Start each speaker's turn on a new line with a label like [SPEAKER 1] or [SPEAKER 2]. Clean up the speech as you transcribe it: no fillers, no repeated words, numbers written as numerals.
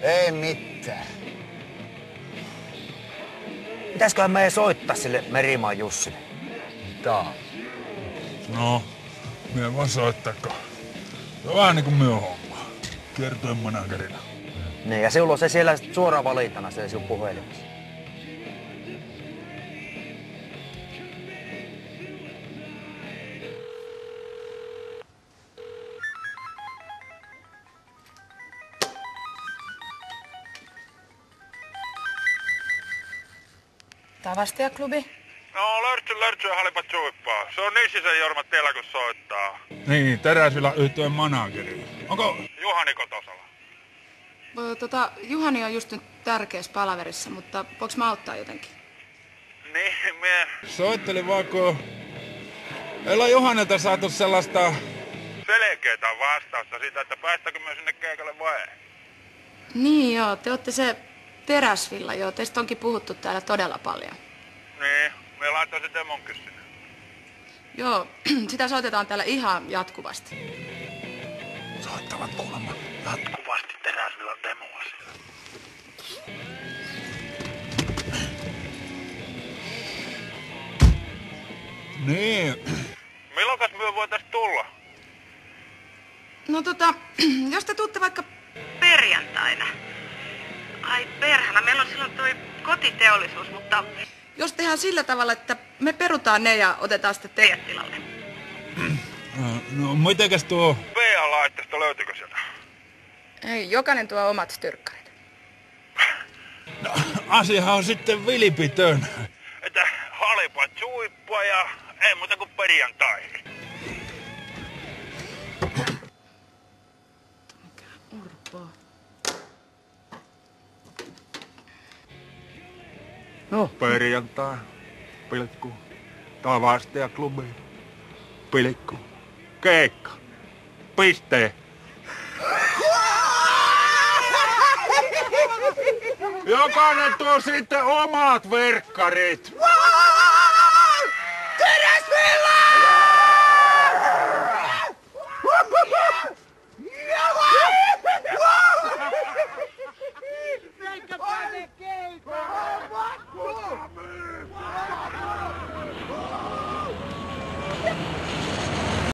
[SPEAKER 1] Ei mitään. Pitäisköhän meidän soittaa sille Merimaan Jussille?
[SPEAKER 2] Tää. No, minä voin soittaako. Se on vähän niinku minun homma. Kertoen managerina.
[SPEAKER 1] Niin, ja sinulla on se siellä suoraan valintana se sinun puhelimessa.
[SPEAKER 3] Tavastajaklubi?
[SPEAKER 4] No, lörtsy ja halipat suippaa. Se on Nissisen Jorma teillä, kun soittaa.
[SPEAKER 2] Niin, Teräsvillä yhtyeen manageri. Onko...
[SPEAKER 4] Juhani Kotosala.
[SPEAKER 3] Juhani on just nyt tärkeässä palaverissa, mutta voinko mä auttaa jotenkin?
[SPEAKER 4] Niin, mie...
[SPEAKER 2] Soittelin vaan, kun... Ei ole Juhanilta saatu sellaista...
[SPEAKER 4] Selkeetä vastausta siitä, että päästäkö me sinne keikalle vai ei.
[SPEAKER 3] Niin joo, te ootte se Teräsvilla, joo. Teistä onkin puhuttu täällä todella paljon.
[SPEAKER 4] Niin, me laittaisin demonkin sinne.
[SPEAKER 3] Joo, sitä soitetaan täällä ihan jatkuvasti.
[SPEAKER 2] Soittavat kuulemma jatkuvasti Teräsvillan demoa siellä. Niin.
[SPEAKER 4] Milloinkas me voitais tulla?
[SPEAKER 3] No jos te tuutte vaikka perjantaina. Ai perhana, meillä on silloin toi kotiteollisuus, mutta... Jos tehdään sillä tavalla, että me perutaan ne ja otetaan sitten teidät tilalle.
[SPEAKER 2] No, mitenkäs tuo...
[SPEAKER 4] PA-laitteesta löytyykö sieltä?
[SPEAKER 3] Ei, jokainen tuo omat styrkkarit.
[SPEAKER 2] No, asiahan on sitten vilipitön.
[SPEAKER 4] Että halipat suippua ja ei muuta kuin perjantaihin.
[SPEAKER 3] Mikä Urpo?
[SPEAKER 1] No.
[SPEAKER 4] Perjantai, pilkku, Tavastajaklubi, pilkku, keikka, piste. Jokainen tuo sitten omat verkkarit.